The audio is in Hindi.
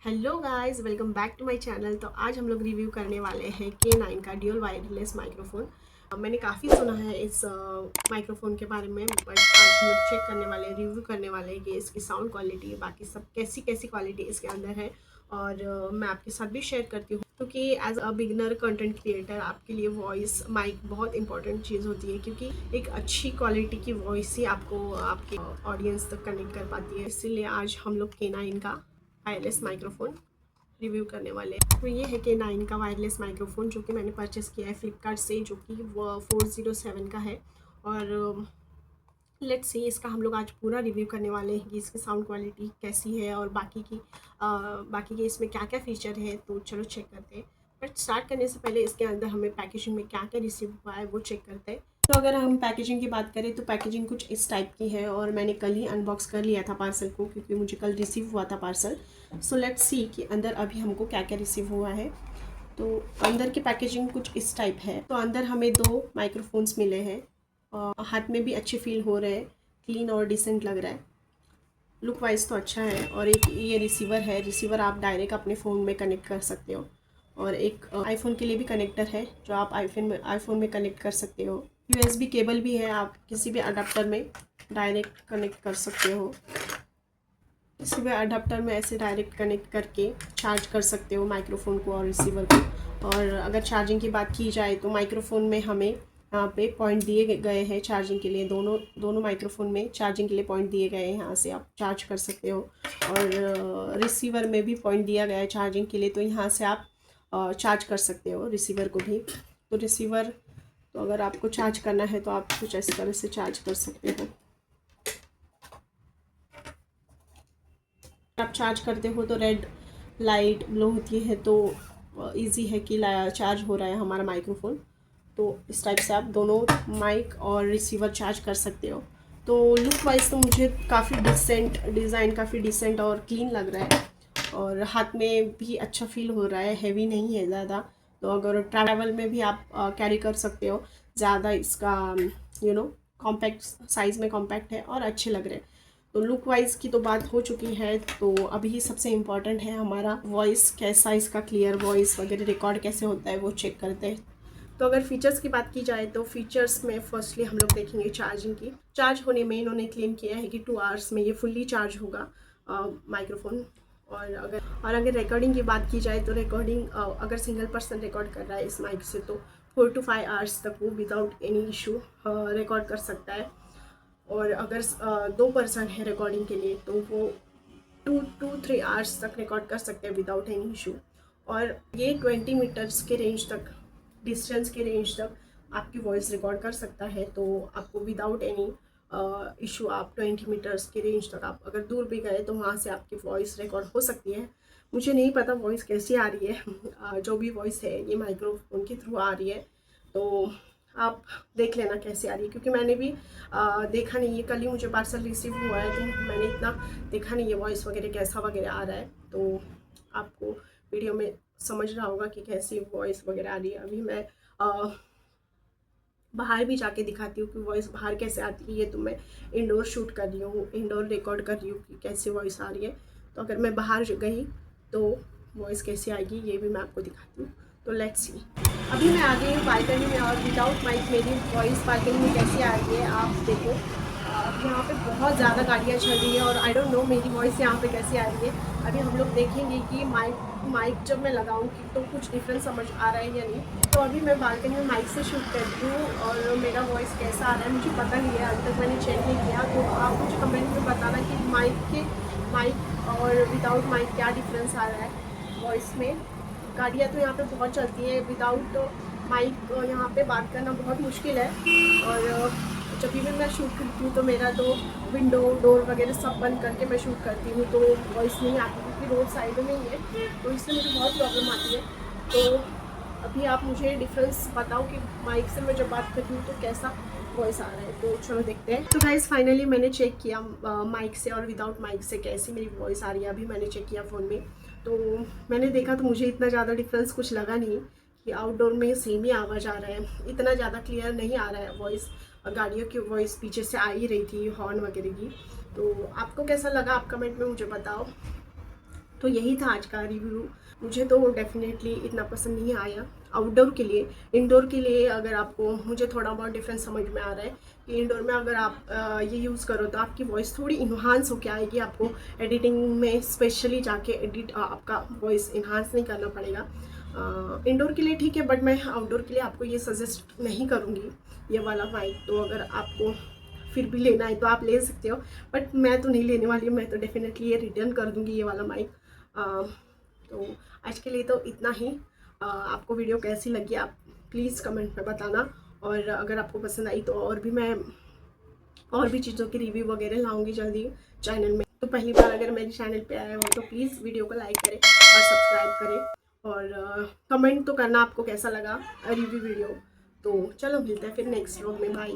Hello guys, welcome back to my channel. तो आज हम लोग रिव्यू करने वाले हैं K9 का ड्यूल वायरलेस माइक्रोफोन। मैंने काफ़ी सुना है इस माइक्रोफोन के बारे में, बट आज हम लोग चेक करने वाले हैं, रिव्यू करने वाले हैं कि इसकी साउंड क्वालिटी, बाकी सब कैसी कैसी क्वालिटी इसके अंदर है। और मैं आपके साथ भी शेयर करती हूँ, क्योंकि as a beginner content creator आपके लिए वॉइस माइक बहुत इंपॉर्टेंट चीज़ होती है, क्योंकि एक अच्छी क्वालिटी की वॉइस ही आपको आपके ऑडियंस तक कनेक्ट कर पाती है। इसीलिए आज हम लोग K9 का वायरलेस माइक्रोफोन रिव्यू करने वाले हैं। तो ये है K9 का वायरलेस माइक्रोफोन, जो कि मैंने परचेस किया है फ्लिपकार्ट से, जो कि वो 407 का है। और लेट्स सी, इसका हम लोग आज पूरा रिव्यू करने वाले हैं कि इसकी साउंड क्वालिटी कैसी है और बाकी के इसमें क्या क्या फ़ीचर है। तो चलो चेक करते हैं। बट स्टार्ट करने से पहले इसके अंदर हमें पैकेजिंग में क्या क्या रिसीव हुआ है वो चेक करते हैं। तो अगर हम पैकेजिंग की बात करें तो पैकेजिंग कुछ इस टाइप की है, और मैंने कल ही अनबॉक्स कर लिया था पार्सल को, क्योंकि मुझे कल रिसीव हुआ था पार्सल। सो लेट्स सी कि अंदर अभी हमको क्या क्या रिसीव हुआ है। तो अंदर की पैकेजिंग कुछ इस टाइप है। तो अंदर हमें 2 माइक्रोफोन्स मिले हैं, हाथ में भी अच्छे फील हो रहे हैं, क्लीन और डिसेंट लग रहा है। लुक वाइज तो अच्छा है। और एक ये रिसीवर है, रिसीवर आप डायरेक्ट अपने फ़ोन में कनेक्ट कर सकते हो। और एक आईफोन के लिए भी कनेक्टर है, जो आप आईफोन में कनेक्ट कर सकते हो। यूएसबी केबल भी है, आप किसी भी अडाप्टर में डायरेक्ट कनेक्ट कर सकते हो। किसी भी अडाप्टर में ऐसे डायरेक्ट कनेक्ट करके चार्ज कर सकते हो माइक्रोफोन को और रिसीवर को। और अगर चार्जिंग की बात की जाए तो माइक्रोफोन में हमें यहाँ पे पॉइंट दिए गए हैं चार्जिंग के लिए। दोनों माइक्रोफोन में चार्जिंग के लिए पॉइंट दिए गए हैं, यहाँ से आप चार्ज कर सकते हो। और रिसीवर में भी पॉइंट दिया गया है चार्जिंग के लिए, तो यहाँ से आप चार्ज कर सकते हो रिसीवर को भी। तो रिसीवर, तो अगर आपको चार्ज करना है तो आप कुछ इस तरह से चार्ज कर सकते हो। आप चार्ज करते हो तो रेड लाइट ब्लो होती है, तो इजी है कि चार्ज हो रहा है हमारा माइक्रोफोन। तो इस टाइप से आप दोनों माइक और रिसीवर चार्ज कर सकते हो। तो लुक वाइज तो मुझे काफ़ी डिसेंट डिज़ाइन, काफ़ी डिसेंट और क्लीन लग रहा है, और हाथ में भी अच्छा फील हो रहा है, हैवी नहीं है ज़्यादा। तो अगर ट्रैवल में भी आप कैरी कर सकते हो। ज़्यादा इसका कॉम्पैक्ट साइज़ में कॉम्पैक्ट है और अच्छे लग रहे हैं। तो लुक वाइज की तो बात हो चुकी है। तो अभी सबसे इम्पॉर्टेंट है हमारा वॉइस, कैसा इसका क्लियर वॉइस वगैरह रिकॉर्ड कैसे होता है वो चेक करते हैं। तो अगर फीचर्स की बात की जाए तो फीचर्स में फर्स्टली हम लोग देखेंगे चार्जिंग की। चार्ज होने में इन्होंने क्लेम किया है कि 2 आवर्स में ये फुल्ली चार्ज होगा माइक्रोफोन। और अगर रिकॉर्डिंग की बात की जाए तो रिकॉर्डिंग, अगर सिंगल पर्सन रिकॉर्ड कर रहा है इस माइक से, तो 4 to 5 आवर्स तक वो विदाउट एनी इशू रिकॉर्ड कर सकता है। और अगर 2 पर्सन है रिकॉर्डिंग के लिए, तो वो 2 to 3 आवर्स तक रिकॉर्ड कर सकते हैं विदाउट एनी इशू। और ये 20 मीटर्स के रेंज तक, डिस्टेंस के रेंज तक आपकी वॉइस रिकॉर्ड कर सकता है। तो आपको विदाउट एनी इशू आप 20 मीटर्स के रेंज तक, आप अगर दूर भी गए तो वहाँ से आपकी वॉइस रिकॉर्ड हो सकती है। मुझे नहीं पता वॉइस कैसी आ रही है, जो भी वॉइस है ये माइक्रोफोन के थ्रू आ रही है। तो आप देख लेना कैसे आ रही है, क्योंकि मैंने भी देखा नहीं है, कल ही मुझे पार्सल रिसीव हुआ है, तो मैंने इतना देखा नहीं है वॉइस वगैरह कैसा वगैरह आ रहा है। तो आपको वीडियो में समझ रहा होगा कि कैसी वॉइस वगैरह आ रही है। अभी मैं बाहर भी जाके दिखाती हूँ कि वॉइस बाहर कैसे आती है। ये तो मैं इंडोर शूट कर रही हूँ, इंडोर रिकॉर्ड कर रही हूँ कि कैसे वॉइस आ रही है। तो अगर मैं बाहर गई तो वॉइस कैसे आएगी ये भी मैं आपको दिखाती हूँ। तो लेट्स सी। अभी मैं आ गई हूँ बालकनी में, और विदाउट माइक मेरी वॉइस बालकनी में कैसे आ रही है आप देखो। यहाँ पे बहुत ज़्यादा गाड़ियाँ चल रही है, और आई डोंट नो मेरी वॉइस यहाँ पे कैसे आ रही है। अभी हम लोग देखेंगे कि माइक जब मैं लगाऊंगी तो कुछ डिफरेंस समझ आ रहा है या नहीं। तो अभी मैं बालकनी में माइक से शूट करती हूँ, और मेरा वॉइस कैसा आ रहा है मुझे पता नहीं है, अभी तक मैंने चेक नहीं किया। तो आप मुझे कमेंट में बताना कि माइक और विदाउट माइक क्या डिफरेंस आ रहा है वॉइस में। गाड़ियाँ तो यहाँ पे बहुत चलती है, विदाउट माइक यहाँ पे बात करना बहुत मुश्किल है। और जब भी मैं शूट करती हूँ तो मेरा तो विंडो डोर वगैरह सब बंद करके मैं शूट करती हूँ, तो वॉइस नहीं आती, क्योंकि रोड साइड में ही है, तो इससे मुझे बहुत प्रॉब्लम आती है। तो अभी आप मुझे डिफरेंस बताओ कि माइक से मैं जब बात करती हूँ तो कैसा वॉइस आ रहा है। तो चलो देखते हैं। तो गाइस फाइनली मैंने चेक किया माइक से और विदाउट माइक से कैसी मेरी वॉइस आ रही है। अभी मैंने चेक किया फ़ोन में, तो मैंने देखा तो मुझे इतना ज़्यादा डिफरेंस कुछ लगा नहीं, कि आउटडोर में सेम ही आवाज़ आ रहा है, इतना ज़्यादा क्लियर नहीं आ रहा है वॉइस। गाड़ियों की वॉइस पीछे से आ ही रही थी, हॉर्न वगैरह की। तो आपको कैसा लगा आप कमेंट में मुझे बताओ। तो यही था आज का रिव्यू। मुझे तो डेफिनेटली इतना पसंद नहीं आया आउटडोर के लिए। इंडोर के लिए अगर आपको, मुझे थोड़ा बहुत डिफरेंस समझ में आ रहा है कि इंडोर में अगर आप ये यूज़ करो तो आपकी वॉइस थोड़ी इन्हांस होके आएगी। आपको एडिटिंग में स्पेशली जाके आपका वॉइस इन्हांस नहीं करना पड़ेगा। इंडोर के लिए ठीक है, बट मैं आउटडोर के लिए आपको ये सजेस्ट नहीं करूँगी ये वाला माइक। तो अगर आपको फिर भी लेना है तो आप ले सकते हो, बट मैं तो नहीं लेने वाली हूँ। मैं तो डेफिनेटली ये रिटर्न कर दूँगी ये वाला माइक। तो आज के लिए तो इतना ही। आपको वीडियो कैसी लगी आप प्लीज़ कमेंट में बताना, और अगर आपको पसंद आई तो मैं और भी चीज़ों की रिव्यू वगैरह लाऊंगी जल्दी चैनल में। तो पहली बार अगर मेरे चैनल पे आए हो तो प्लीज़ वीडियो को लाइक करें और सब्सक्राइब करें, और कमेंट तो करना आपको कैसा लगा रिव्यू वीडियो। तो चलो मिलते हैं फिर नेक्स्ट व्लॉग में। बाय।